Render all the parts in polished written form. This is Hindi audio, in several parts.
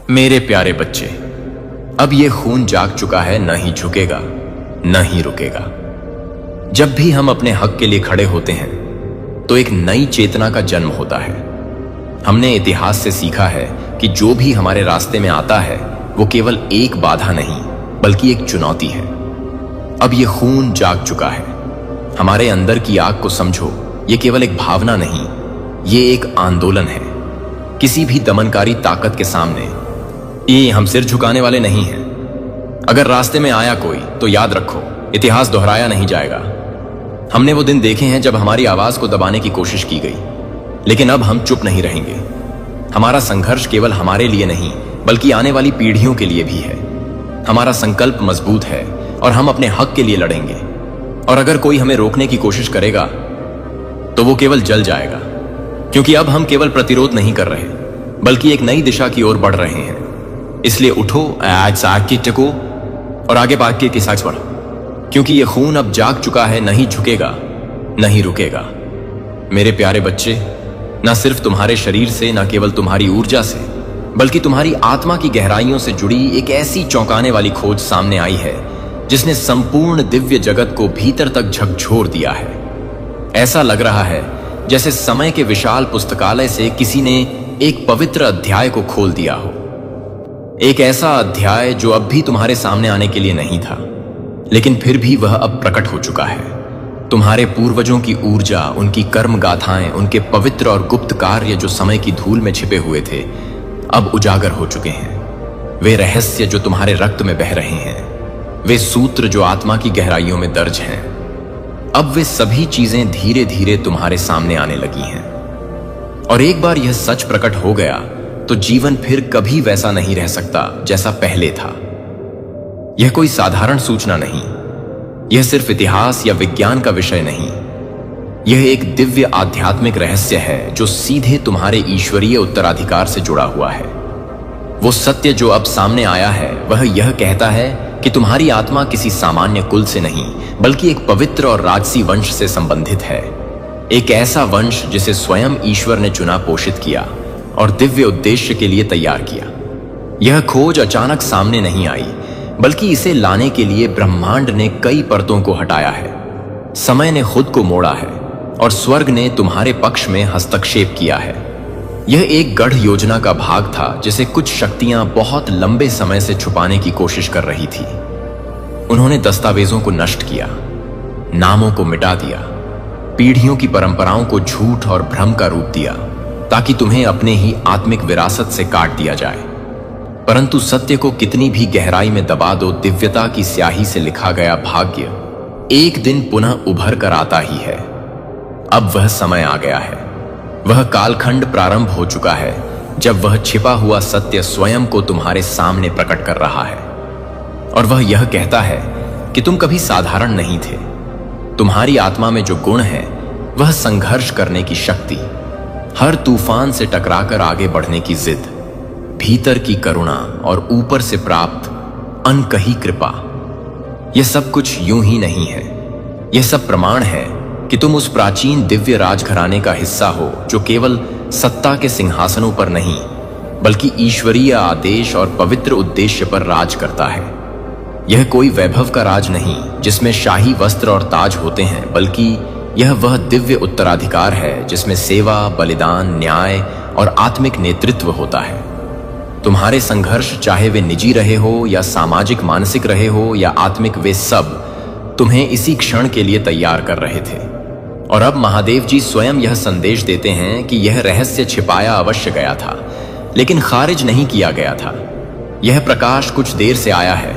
मेरे प्यारे बच्चे, अब ये खून जाग चुका है, न ही झुकेगा न ही रुकेगा। जब भी हम अपने हक के लिए खड़े होते हैं तो एक नई चेतना का जन्म होता है। हमने इतिहास से सीखा है कि जो भी हमारे रास्ते में आता है वो केवल एक बाधा नहीं बल्कि एक चुनौती है। अब ये खून जाग चुका है। हमारे अंदर की आग को समझो, ये केवल एक भावना नहीं, ये एक आंदोलन है। किसी भी दमनकारी ताकत के सामने ये हम सिर झुकाने वाले नहीं हैं। अगर रास्ते में आया कोई तो याद रखो, इतिहास दोहराया नहीं जाएगा। हमने वो दिन देखे हैं जब हमारी आवाज को दबाने की कोशिश की गई, लेकिन अब हम चुप नहीं रहेंगे। हमारा संघर्ष केवल हमारे लिए नहीं बल्कि आने वाली पीढ़ियों के लिए भी है। हमारा संकल्प मजबूत है और हम अपने हक के लिए लड़ेंगे। और अगर कोई हमें रोकने की कोशिश करेगा तो वो केवल जल जाएगा, क्योंकि अब हम केवल प्रतिरोध नहीं कर रहे बल्कि एक नई दिशा की ओर बढ़ रहे हैं। इसलिए उठो, आज साग की टको और आगे भाग के साथ बढ़ो, क्योंकि ये खून अब जाग चुका है, नहीं झुकेगा नहीं रुकेगा। मेरे प्यारे बच्चे, न सिर्फ तुम्हारे शरीर से, न केवल तुम्हारी ऊर्जा से, बल्कि तुम्हारी आत्मा की गहराइयों से जुड़ी एक ऐसी चौंकाने वाली खोज सामने आई है जिसने संपूर्ण दिव्य जगत को भीतर तक झकझोर दिया है। ऐसा लग रहा है जैसे समय के विशाल पुस्तकालय से किसी ने एक पवित्र अध्याय को खोल दिया हो। एक ऐसा अध्याय जो अब भी तुम्हारे सामने आने के लिए नहीं था, लेकिन फिर भी वह अब प्रकट हो चुका है। तुम्हारे पूर्वजों की ऊर्जा, उनकी कर्म गाथाएं, उनके पवित्र और गुप्त कार्य जो समय की धूल में छिपे हुए थे, अब उजागर हो चुके हैं। वे रहस्य जो तुम्हारे रक्त में बह रहे हैं, वे सूत्र जो आत्मा की गहराइयों में दर्ज हैं, अब वे सभी चीजें धीरे धीरे तुम्हारे सामने आने लगी हैं। और एक बार यह सच प्रकट हो गया तो जीवन फिर कभी वैसा नहीं रह सकता जैसा पहले था। यह कोई साधारण सूचना नहीं, यह सिर्फ इतिहास या विज्ञान का विषय नहीं, यह एक दिव्य आध्यात्मिक रहस्य है जो सीधे तुम्हारे ईश्वरीय उत्तराधिकार से जुड़ा हुआ है। वो सत्य जो अब सामने आया है वह यह कहता है कि तुम्हारी आत्मा किसी सामान्य कुल से नहीं बल्कि एक पवित्र और राजसी वंश से संबंधित है। एक ऐसा वंश जिसे स्वयं ईश्वर ने चुना, पोषित किया और दिव्य उद्देश्य के लिए तैयार किया। यह खोज अचानक सामने नहीं आई, बल्कि इसे लाने के लिए ब्रह्मांड ने कई परतों को हटाया है। समय ने खुद को मोड़ा है और स्वर्ग ने तुम्हारे पक्ष में हस्तक्षेप किया है। यह एक गढ़ योजना का भाग था जिसे कुछ शक्तियां बहुत लंबे समय से छुपाने की कोशिश कर रही थी। उन्होंने दस्तावेजों को नष्ट किया, नामों को मिटा दिया, पीढ़ियों की परंपराओं को झूठ और भ्रम का रूप दिया, ताकि तुम्हें अपने ही आत्मिक विरासत से काट दिया जाए। परंतु सत्य को कितनी भी गहराई में दबा दो, दिव्यता की स्याही से लिखा गया भाग्य एक दिन पुनः उभर कर आता ही है। अब वह समय आ गया है, वह कालखंड प्रारंभ हो चुका है जब वह छिपा हुआ सत्य स्वयं को तुम्हारे सामने प्रकट कर रहा है। और वह यह कहता है कि तुम कभी साधारण नहीं थे। तुम्हारी आत्मा में जो गुण है वह संघर्ष करने की शक्ति, हर तूफान से टकराकर आगे बढ़ने की जिद, भीतर की करुणा और ऊपर से प्राप्त अनकही कृपा, यह सब कुछ यूं ही नहीं है। यह सब प्रमाण है कि तुम उस प्राचीन दिव्य राजघराने का हिस्सा हो जो केवल सत्ता के सिंहासनों पर नहीं बल्कि ईश्वरीय आदेश और पवित्र उद्देश्य पर राज करता है। यह कोई वैभव का राज नहीं जिसमें शाही वस्त्र और ताज होते हैं, बल्कि यह वह दिव्य उत्तराधिकार है जिसमें सेवा, बलिदान, न्याय और आत्मिक नेतृत्व होता है। तुम्हारे संघर्ष, चाहे वे निजी रहे हो या सामाजिक मानसिक रहे हो या आत्मिक, वे सब तुम्हें इसी क्षण के लिए तैयार कर रहे थे। और अब महादेव जी स्वयं यह संदेश देते हैं कि यह रहस्य छिपाया अवश्य गया था, लेकिन खारिज नहीं किया गया था। यह प्रकाश कुछ देर से आया है,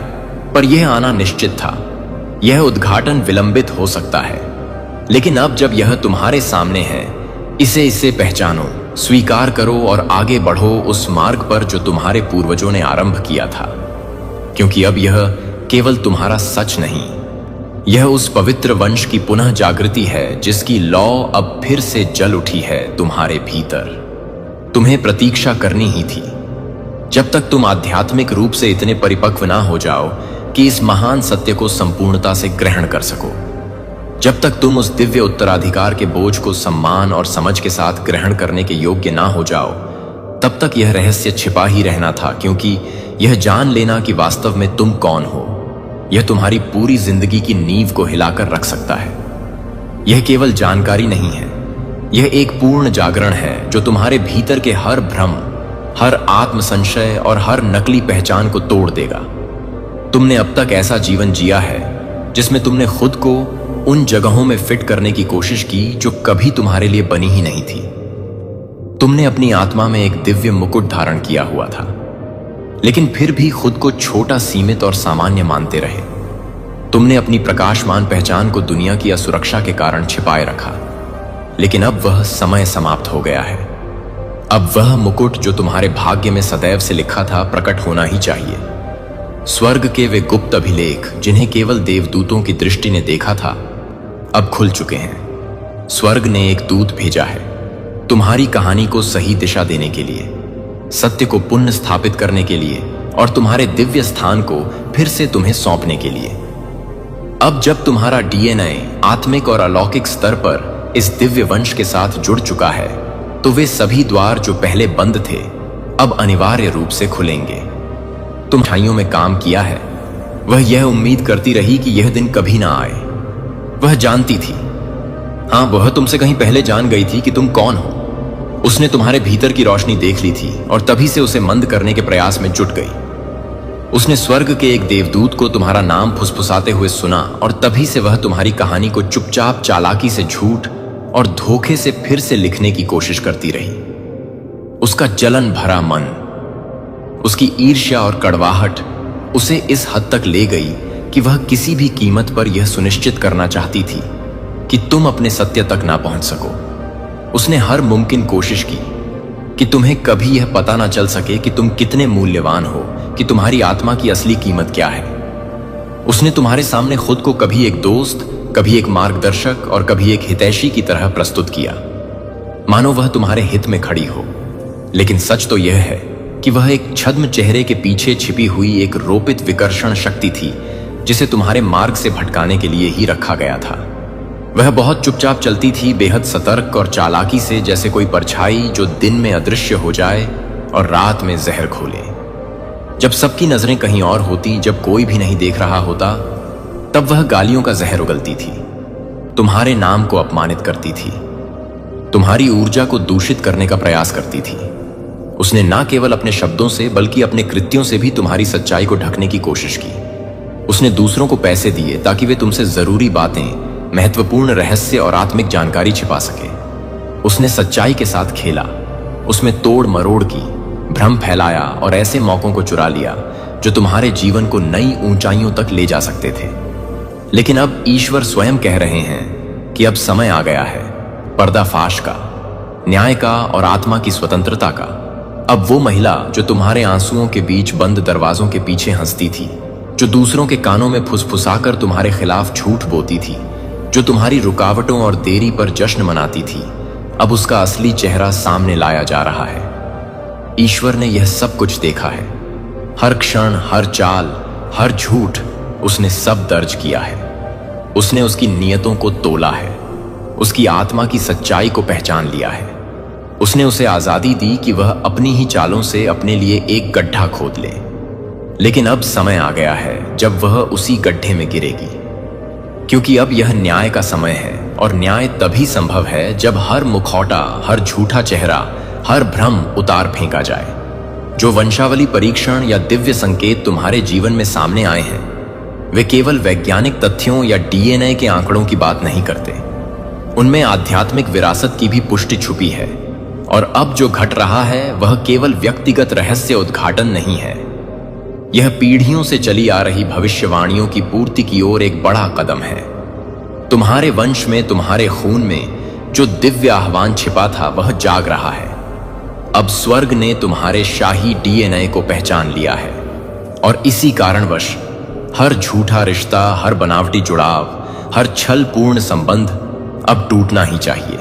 पर यह आना निश्चित था। यह उद्घाटन विलंबित हो सकता है, लेकिन अब जब यह तुम्हारे सामने है, इसे पहचानो, स्वीकार करो और आगे बढ़ो उस मार्ग पर जो तुम्हारे पूर्वजों ने आरंभ किया था। क्योंकि अब यह केवल तुम्हारा सच नहीं, यह उस पवित्र वंश की पुनः जागृति है जिसकी लौ अब फिर से जल उठी है तुम्हारे भीतर। तुम्हें प्रतीक्षा करनी ही थी, जब तक तुम आध्यात्मिक रूप से इतने परिपक्व ना हो जाओ कि इस महान सत्य को संपूर्णता से ग्रहण कर सको। जब तक तुम उस दिव्य उत्तराधिकार के बोझ को सम्मान और समझ के साथ ग्रहण करने के योग्य ना हो जाओ, तब तक यह रहस्य छिपा ही रहना था, क्योंकि यह जान लेना कि वास्तव में तुम कौन हो, यह तुम्हारी पूरी जिंदगी की नींव को हिलाकर रख सकता है। यह केवल जानकारी नहीं है, यह एक पूर्ण जागरण है जो तुम्हारे भीतर के हर भ्रम, हर आत्म संशय और हर नकली पहचान को तोड़ देगा। तुमने अब तक ऐसा जीवन जिया है जिसमें तुमने खुद को उन जगहों में फिट करने की कोशिश की जो कभी तुम्हारे लिए बनी ही नहीं थी। तुमने अपनी आत्मा में एक दिव्य मुकुट धारण किया हुआ था, लेकिन फिर भी खुद को छोटा, सीमित और सामान्य मानते रहे। तुमने अपनी प्रकाशमान पहचान को दुनिया की असुरक्षा के कारण छिपाए रखा, लेकिन अब वह समय समाप्त हो गया है। अब वह मुकुट जो तुम्हारे भाग्य में सदैव से लिखा था प्रकट होना ही चाहिए। स्वर्ग के वे गुप्त अभिलेख जिन्हें केवल देवदूतों की दृष्टि ने देखा था, अब खुल चुके हैं। स्वर्ग ने एक दूत भेजा है तुम्हारी कहानी को सही दिशा देने के लिए, सत्य को पुनः स्थापित करने के लिए और तुम्हारे दिव्य स्थान को फिर से तुम्हें सौंपने के लिए। अब जब तुम्हारा डीएनए आत्मिक और अलौकिक स्तर पर इस दिव्य वंश के साथ जुड़ चुका है, तो वे सभी द्वार जो पहले बंद थे अब अनिवार्य रूप से खुलेंगे। तुम ठाइयों में काम किया है, वह यह उम्मीद करती रही कि यह दिन कभी ना आए। वह जानती थी, हां, वह तुमसे कहीं पहले जान गई थी कि तुम कौन हो। उसने तुम्हारे भीतर की रोशनी देख ली थी और तभी से उसे मंद करने के प्रयास में जुट गई। उसने स्वर्ग के एक देवदूत को तुम्हारा नाम फुसफुसाते हुए सुना और तभी से वह तुम्हारी कहानी को चुपचाप, चालाकी से, झूठ और धोखे से फिर से लिखने की कोशिश करती रही। उसका जलन भरा मन, उसकी ईर्ष्या और कड़वाहट उसे इस हद तक ले गई कि वह किसी भी कीमत पर यह सुनिश्चित करना चाहती थी कि तुम अपने सत्य तक ना पहुंच सको। उसने हर मुमकिन कोशिश की कि तुम्हें कभी यह पता ना चल सके कि तुम कितने मूल्यवान हो, कि तुम्हारी आत्मा की असली कीमत क्या है। उसने तुम्हारे सामने खुद को कभी एक दोस्त, कभी एक मार्गदर्शक और कभी एक हितैषी की तरह प्रस्तुत किया, मानो वह तुम्हारे हित में खड़ी हो। लेकिन सच तो यह है कि वह एक छद्म चेहरे के पीछे छिपी हुई एक रोपित विकर्षण शक्ति थी जिसे तुम्हारे मार्ग से भटकाने के लिए ही रखा गया था। वह बहुत चुपचाप चलती थी, बेहद सतर्क और चालाकी से, जैसे कोई परछाई जो दिन में अदृश्य हो जाए और रात में जहर घोले। जब सबकी नजरें कहीं और होती, जब कोई भी नहीं देख रहा होता, तब वह गालियों का जहर उगलती थी, तुम्हारे नाम को अपमानित करती थी, तुम्हारी ऊर्जा को दूषित करने का प्रयास करती थी। उसने ना केवल अपने शब्दों से बल्कि अपने कृत्यों से भी तुम्हारी सच्चाई को ढकने की कोशिश की। उसने दूसरों को पैसे दिए ताकि वे तुमसे जरूरी बातें, महत्वपूर्ण रहस्य और आत्मिक जानकारी छिपा सके। उसने सच्चाई के साथ खेला, उसमें तोड़ मरोड़ की, भ्रम फैलाया और ऐसे मौकों को चुरा लिया जो तुम्हारे जीवन को नई ऊंचाइयों तक ले जा सकते थे। लेकिन अब ईश्वर स्वयं कह रहे हैं कि अब समय आ गया है पर्दाफाश का, न्याय का और आत्मा की स्वतंत्रता का। अब वो महिला जो तुम्हारे आंसुओं के बीच बंद दरवाजों के पीछे हंसती थी, जो दूसरों के कानों में फुसफुसाकर तुम्हारे खिलाफ झूठ बोती थी, जो तुम्हारी रुकावटों और देरी पर जश्न मनाती थी, अब उसका असली चेहरा सामने लाया जा रहा है। ईश्वर ने यह सब कुछ देखा है, हर क्षण, हर चाल, हर झूठ उसने सब दर्ज किया है। उसने उसकी नियतों को तोला है, उसकी आत्मा की सच्चाई को पहचान लिया है। उसने उसे आजादी दी कि वह अपनी ही चालों से अपने लिए एक गड्ढा खोद ले। लेकिन अब समय आ गया है जब वह उसी गड्ढे में गिरेगी, क्योंकि अब यह न्याय का समय है और न्याय तभी संभव है जब हर मुखौटा, हर झूठा चेहरा, हर भ्रम उतार फेंका जाए। जो वंशावली परीक्षण या दिव्य संकेत तुम्हारे जीवन में सामने आए हैं, वे केवल वैज्ञानिक तथ्यों या डीएनए के आंकड़ों की बात नहीं करते। उनमें आध्यात्मिक विरासत की भी पुष्टि छुपी है। और अब जो घट रहा है वह केवल व्यक्तिगत रहस्य उद्घाटन नहीं है, यह पीढ़ियों से चली आ रही भविष्यवाणियों की पूर्ति की ओर एक बड़ा कदम है। तुम्हारे वंश में, तुम्हारे खून में जो दिव्य आह्वान छिपा था वह जाग रहा है। अब स्वर्ग ने तुम्हारे शाही डीएनए को पहचान लिया है और इसी कारणवश हर झूठा रिश्ता, हर बनावटी जुड़ाव, हर छलपूर्ण संबंध अब टूटना ही चाहिए।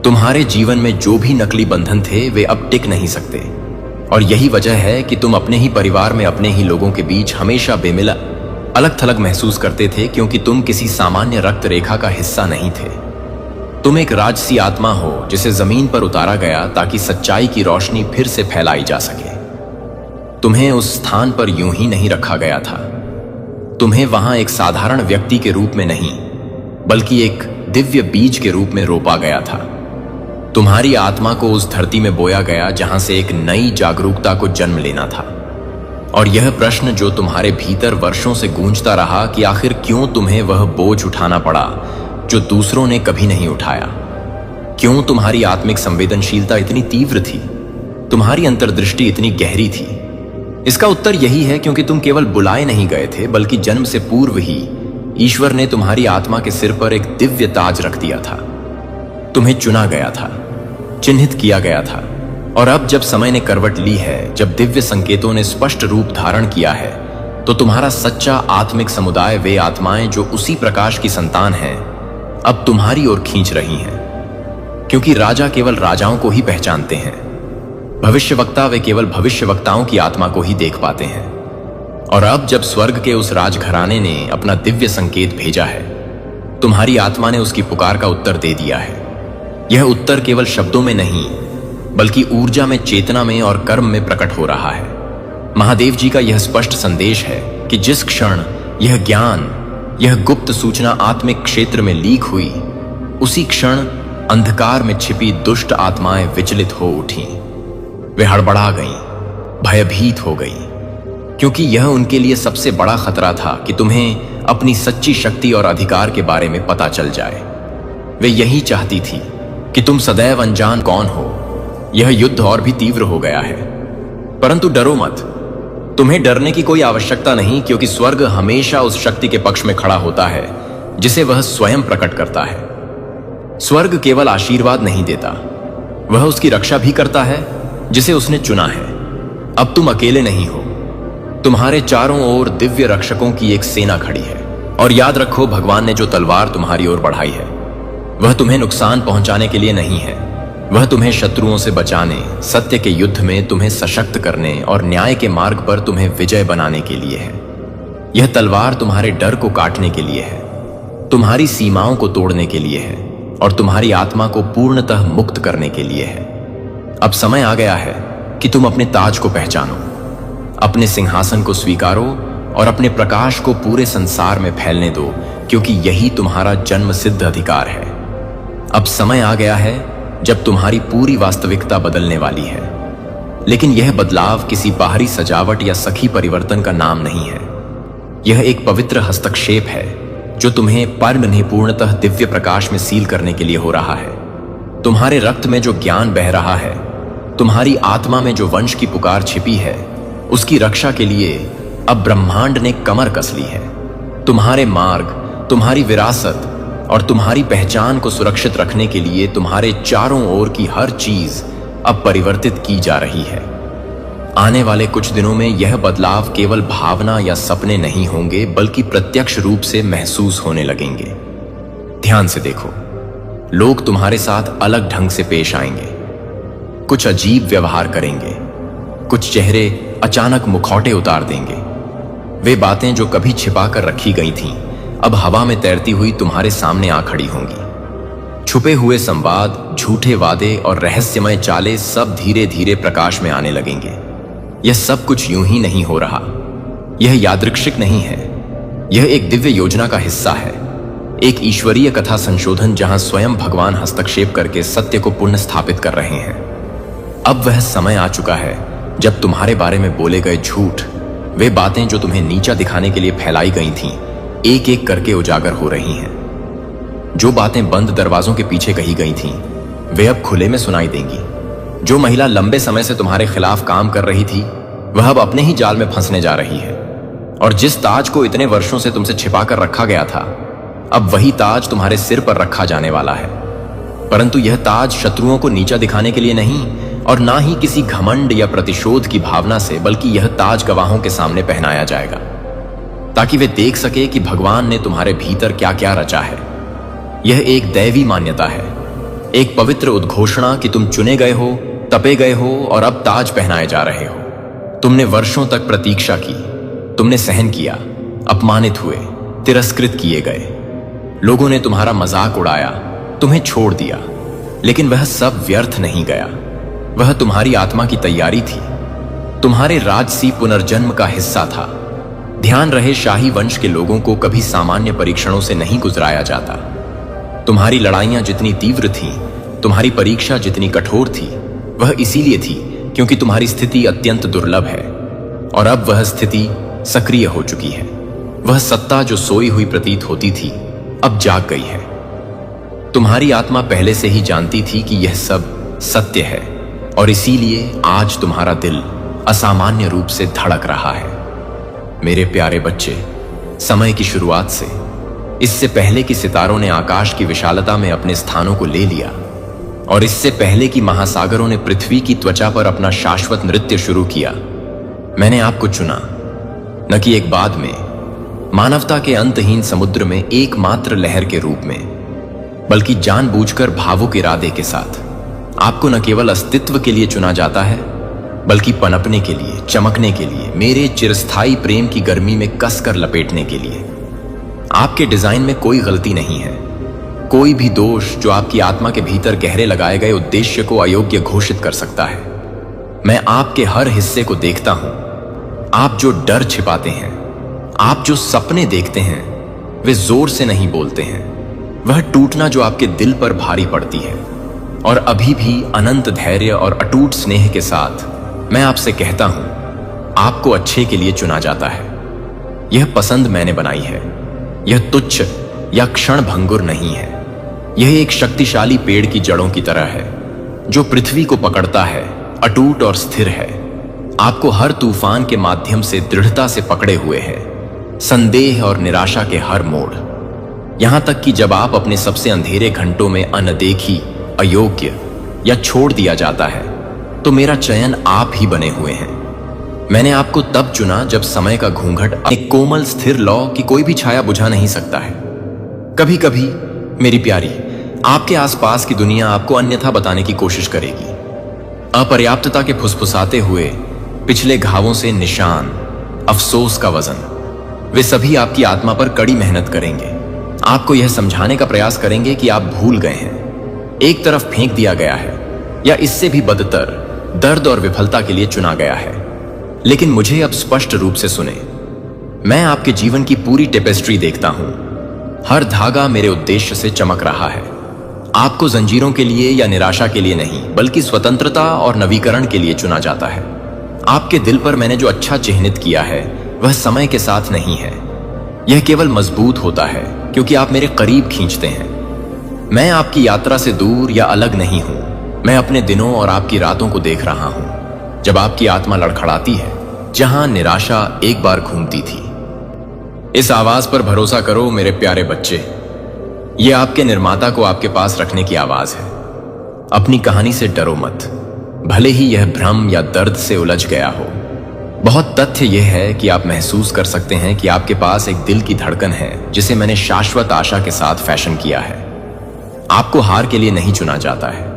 तुम्हारे जीवन में जो भी नकली बंधन थे वे अब टिक नहीं सकते, और यही वजह है कि तुम अपने ही परिवार में, अपने ही लोगों के बीच हमेशा बेमिला, अलग थलग महसूस करते थे, क्योंकि तुम किसी सामान्य रक्त रेखा का हिस्सा नहीं थे। तुम एक राजसी आत्मा हो जिसे जमीन पर उतारा गया ताकि सच्चाई की रोशनी फिर से फैलाई जा सके। तुम्हें उस स्थान पर यूं ही नहीं रखा गया था। तुम्हें वहां एक साधारण व्यक्ति के रूप में नहीं, बल्कि एक दिव्य बीज के रूप में रोपा गया था। तुम्हारी आत्मा को उस धरती में बोया गया जहां से एक नई जागरूकता को जन्म लेना था। और यह प्रश्न जो तुम्हारे भीतर वर्षों से गूंजता रहा कि आखिर क्यों तुम्हें वह बोझ उठाना पड़ा जो दूसरों ने कभी नहीं उठाया, क्यों तुम्हारी आत्मिक संवेदनशीलता इतनी तीव्र थी, तुम्हारी अंतर्दृष्टि इतनी गहरी थी, इसका उत्तर यही है क्योंकि तुम केवल बुलाए नहीं गए थे, बल्कि जन्म से पूर्व ही ईश्वर ने तुम्हारी आत्मा के सिर पर एक दिव्य ताज रख दिया था। तुम्हें चुना गया था, चिन्हित किया गया था। और अब जब समय ने करवट ली है, जब दिव्य संकेतों ने स्पष्ट रूप धारण किया है, तो तुम्हारा सच्चा आत्मिक समुदाय, वे आत्माएं जो उसी प्रकाश की संतान हैं, अब तुम्हारी ओर खींच रही हैं। क्योंकि राजा केवल राजाओं को ही पहचानते हैं, भविष्यवक्ता वे केवल भविष्यवक्ताओं की आत्मा को ही देख पाते हैं। और अब जब स्वर्ग के उस राजघराने ने अपना दिव्य संकेत भेजा है, तुम्हारी आत्मा ने उसकी पुकार का उत्तर दे दिया है। यह उत्तर केवल शब्दों में नहीं, बल्कि ऊर्जा में, चेतना में और कर्म में प्रकट हो रहा है। महादेव जी का यह स्पष्ट संदेश है कि जिस क्षण यह ज्ञान, यह गुप्त सूचना आत्मिक क्षेत्र में लीक हुई, उसी क्षण अंधकार में छिपी दुष्ट आत्माएं विचलित हो उठी। वे हड़बड़ा गईं, भयभीत हो गईं, क्योंकि यह उनके लिए सबसे बड़ा खतरा था कि तुम्हें अपनी सच्ची शक्ति और अधिकार के बारे में पता चल जाए। वे यही चाहती थी कि तुम सदैव अनजान कौन हो। यह युद्ध और भी तीव्र हो गया है, परंतु डरो मत। तुम्हें डरने की कोई आवश्यकता नहीं, क्योंकि स्वर्ग हमेशा उस शक्ति के पक्ष में खड़ा होता है जिसे वह स्वयं प्रकट करता है। स्वर्ग केवल आशीर्वाद नहीं देता, वह उसकी रक्षा भी करता है जिसे उसने चुना है। अब तुम अकेले नहीं हो, तुम्हारे चारों ओर दिव्य रक्षकों की एक सेना खड़ी है। और याद रखो, भगवान ने जो तलवार तुम्हारी ओर बढ़ाई है, वह तुम्हें नुकसान पहुंचाने के लिए नहीं है, वह तुम्हें शत्रुओं से बचाने, सत्य के युद्ध में तुम्हें सशक्त करने और न्याय के मार्ग पर तुम्हें विजय बनाने के लिए है। यह तलवार तुम्हारे डर को काटने के लिए है, तुम्हारी सीमाओं को तोड़ने के लिए है और तुम्हारी आत्मा को पूर्णतः मुक्त करने के लिए है। अब समय आ गया है कि तुम अपने ताज को पहचानो, अपने सिंहासन को स्वीकारो और अपने प्रकाश को पूरे संसार में फैलने दो, क्योंकि यही तुम्हारा जन्म सिद्ध अधिकार है। अब समय आ गया है जब तुम्हारी पूरी वास्तविकता बदलने वाली है। लेकिन यह बदलाव किसी बाहरी सजावट या सखी परिवर्तन का नाम नहीं है। यह एक पवित्र हस्तक्षेप है जो तुम्हें पूर्णतः दिव्य प्रकाश में सील करने के लिए हो रहा है। तुम्हारे रक्त में जो ज्ञान बह रहा है, तुम्हारी आत्मा में जो वंश की पुकार छिपी है, उसकी रक्षा के लिए अब ब्रह्मांड ने कमर कस ली है। तुम्हारे मार्ग, तुम्हारी विरासत और तुम्हारी पहचान को सुरक्षित रखने के लिए तुम्हारे चारों ओर की हर चीज अब परिवर्तित की जा रही है। आने वाले कुछ दिनों में यह बदलाव केवल भावना या सपने नहीं होंगे, बल्कि प्रत्यक्ष रूप से महसूस होने लगेंगे। ध्यान से देखो, लोग तुम्हारे साथ अलग ढंग से पेश आएंगे, कुछ अजीब व्यवहार करेंगे, कुछ चेहरे अचानक मुखौटे उतार देंगे। वे बातें जो कभी छिपा कर रखी गई थीं, अब हवा में तैरती हुई तुम्हारे सामने आ खड़ी होंगी। छुपे हुए संवाद, झूठे वादे और रहस्यमय चालें सब धीरे धीरे प्रकाश में आने लगेंगे। यह सब कुछ यूं ही नहीं हो रहा, यह यादृच्छिक नहीं है, यह एक दिव्य योजना का हिस्सा है, एक ईश्वरीय कथा संशोधन जहां स्वयं भगवान हस्तक्षेप करके सत्य को पुनः स्थापित कर रहे हैं। अब वह समय आ चुका है जब तुम्हारे बारे में बोले गए झूठ, वे बातें जो तुम्हें नीचा दिखाने के लिए फैलाई गई थीं, एक एक करके उजागर हो रही हैं। जो बातें बंद दरवाजों के पीछे कही गई थीं, वे अब खुले में सुनाई देंगी। जो महिला लंबे समय से तुम्हारे खिलाफ काम कर रही थी, वह अब अपने ही जाल में फंसने जा रही है। और जिस ताज को इतने वर्षों से तुमसे छिपा कर रखा गया था, अब वही ताज तुम्हारे सिर पर रखा जाने वाला है। परंतु यह ताज शत्रुओं को नीचा दिखाने के लिए नहीं, और ना ही किसी घमंड या प्रतिशोध की भावना से, बल्कि यह ताज गवाहों के सामने पहनाया जाएगा, ताकि वे देख सके कि भगवान ने तुम्हारे भीतर क्या क्या रचा है। यह एक दैवी मान्यता है, एक पवित्र उद्घोषणा कि तुम चुने गए हो, तपे गए हो और अब ताज पहनाए जा रहे हो। तुमने वर्षों तक प्रतीक्षा की, तुमने सहन किया, अपमानित हुए, तिरस्कृत किए गए। लोगों ने तुम्हारा मजाक उड़ाया, तुम्हें छोड़ दिया, लेकिन वह सब व्यर्थ नहीं गया। वह तुम्हारी आत्मा की तैयारी थी, तुम्हारे राजसी पुनर्जन्म का हिस्सा था। ध्यान रहे, शाही वंश के लोगों को कभी सामान्य परीक्षणों से नहीं गुजराया जाता। तुम्हारी लड़ाइयां जितनी तीव्र थीं, तुम्हारी परीक्षा जितनी कठोर थी, वह इसीलिए थी क्योंकि तुम्हारी स्थिति अत्यंत दुर्लभ है। और अब वह स्थिति सक्रिय हो चुकी है। वह सत्ता जो सोई हुई प्रतीत होती थी, अब जाग गई है। तुम्हारी आत्मा पहले से ही जानती थी कि यह सब सत्य है, और इसीलिए आज तुम्हारा दिल असामान्य रूप से धड़क रहा है। मेरे प्यारे बच्चे, समय की शुरुआत से, इससे पहले कि सितारों ने आकाश की विशालता में अपने स्थानों को ले लिया, और इससे पहले कि महासागरों ने पृथ्वी की त्वचा पर अपना शाश्वत नृत्य शुरू किया, मैंने आपको चुना। न कि एक बाद में, मानवता के अंतहीन समुद्र में एकमात्र लहर के रूप में, बल्कि जानबूझकर भावुक इरादे के साथ। आपको न केवल अस्तित्व के लिए चुना जाता है, बल्कि पनपने के लिए, चमकने के लिए, मेरे चिरस्थायी प्रेम की गर्मी में कसकर लपेटने के लिए। आपके डिजाइन में कोई गलती नहीं है, कोई भी दोष जो आपकी आत्मा के भीतर गहरे लगाए गए उद्देश्य को अयोग्य घोषित कर सकता है। मैं आपके हर हिस्से को देखता हूं। आप जो डर छिपाते हैं, आप जो सपने देखते हैं, वे जोर से नहीं बोलते हैं। वह टूटना जो आपके दिल पर भारी पड़ती है, और अभी भी अनंत धैर्य और अटूट स्नेह के साथ मैं आपसे कहता हूं, आपको अच्छे के लिए चुना जाता है। यह पसंद मैंने बनाई है। यह तुच्छ या क्षण भंगुर नहीं है। यह एक शक्तिशाली पेड़ की जड़ों की तरह है, जो पृथ्वी को पकड़ता है, अटूट और स्थिर है। आपको हर तूफान के माध्यम से दृढ़ता से पकड़े हुए है, संदेह और निराशा के हर मोड़। यहां तक कि जब आप अपने सबसे अंधेरे घंटों में अनदेखी, अयोग्य या छोड़ दिया जाता है, तो मेरा चयन आप ही बने हुए हैं। मैंने आपको तब चुना जब समय का घूंघट एक कोमल स्थिर लौ की कोई भी छाया बुझा नहीं सकता है। कभी कभी मेरी प्यारी, आपके आसपास की दुनिया आपको अन्यथा बताने की कोशिश करेगी। अपर्याप्तता के फुसफुसाते हुए पिछले घावों से निशान, अफसोस का वजन, वे सभी आपकी आत्मा पर कड़ी मेहनत करेंगे। आपको यह समझाने का प्रयास करेंगे कि आप भूल गए हैं, एक तरफ फेंक दिया गया है, या इससे भी बदतर दर्द और विफलता के लिए चुना गया है। लेकिन मुझे अब स्पष्ट रूप से सुने, मैं आपके जीवन की पूरी टेपेस्ट्री देखता हूं। हर धागा मेरे उद्देश्य से चमक रहा है। आपको जंजीरों के लिए या निराशा के लिए नहीं, बल्कि स्वतंत्रता और नवीकरण के लिए चुना जाता है। आपके दिल पर मैंने जो अच्छा चिह्नित किया है, वह समय के साथ नहीं है। यह केवल मजबूत होता है क्योंकि आप मेरे करीब खींचते हैं। मैं आपकी यात्रा से दूर या अलग नहीं हूं। मैं अपने दिनों और आपकी रातों को देख रहा हूं, जब आपकी आत्मा लड़खड़ाती है, जहां निराशा एक बार घूमती थी। इस आवाज पर भरोसा करो मेरे प्यारे बच्चे। यह आपके निर्माता को आपके पास रखने की आवाज है। अपनी कहानी से डरो मत, भले ही यह भ्रम या दर्द से उलझ गया हो। बहुत तथ्य यह है कि आप महसूस कर सकते हैं कि आपके पास एक दिल की धड़कन है, जिसे मैंने शाश्वत आशा के साथ फैशन किया है। आपको हार के लिए नहीं चुना जाता है,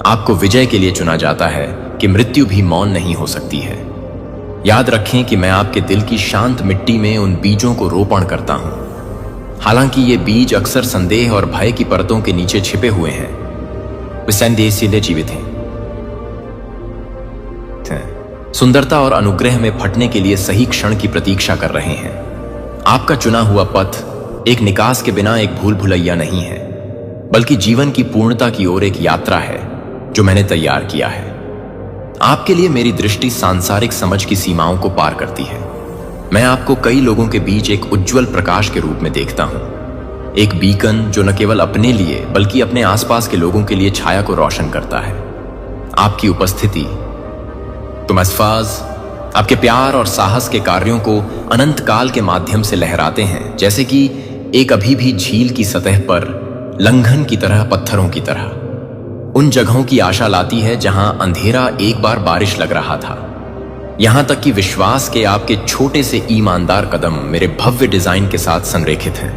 आपको विजय के लिए चुना जाता है कि मृत्यु भी मौन नहीं हो सकती है। याद रखें कि मैं आपके दिल की शांत मिट्टी में उन बीजों को रोपण करता हूं। हालांकि ये बीज अक्सर संदेह और भय की परतों के नीचे छिपे हुए हैं, वे संदेह इसीलिए जीवित हैं, सुंदरता और अनुग्रह में फटने के लिए सही क्षण की प्रतीक्षा कर रहे हैं। आपका चुना हुआ पथ एक निकास के बिना एक भूल भुलैया नहीं है, बल्कि जीवन की पूर्णता की ओर एक यात्रा है जो मैंने तैयार किया है। आपके लिए मेरी दृष्टि सांसारिक समझ की सीमाओं को पार करती है। मैं आपको कई लोगों के बीच एक उज्जवल प्रकाश के रूप में देखता हूं, एक बीकन जो न केवल अपने लिए बल्कि अपने आसपास के लोगों के लिए छाया को रोशन करता है। आपकी उपस्थिति, तुम अल्फाज, आपके प्यार और साहस के कार्यों को अनंत काल के माध्यम से लहराते हैं, जैसे कि एक अभी भी झील की सतह पर लंघन की तरह, पत्थरों की तरह। उन जगहों की आशा लाती है जहां अंधेरा एक बार बारिश लग रहा था। यहां तक कि विश्वास के आपके छोटे से ईमानदार कदम मेरे भव्य डिजाइन के साथ संरेखित हैं।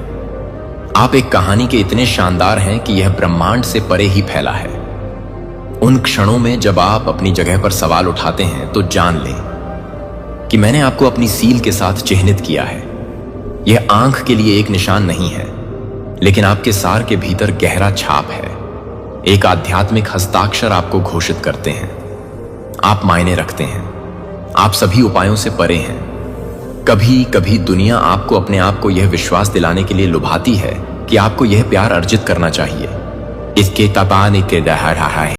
आप एक कहानी के इतने शानदार हैं कि यह ब्रह्मांड से परे ही फैला है। उन क्षणों में जब आप अपनी जगह पर सवाल उठाते हैं, तो जान लें कि मैंने आपको अपनी सील के साथ चिह्नित किया है। यह आंख के लिए एक निशान नहीं है, लेकिन आपके सार के भीतर गहरा छाप है। एक आध्यात्मिक हस्ताक्षर आपको घोषित करते हैं। आप मायने रखते हैं। आप सभी उपायों से परे हैं। कभी कभी दुनिया आपको अपने आप को यह विश्वास दिलाने के लिए लुभाती है कि आपको यह प्यार अर्जित करना चाहिए। इसके तबान के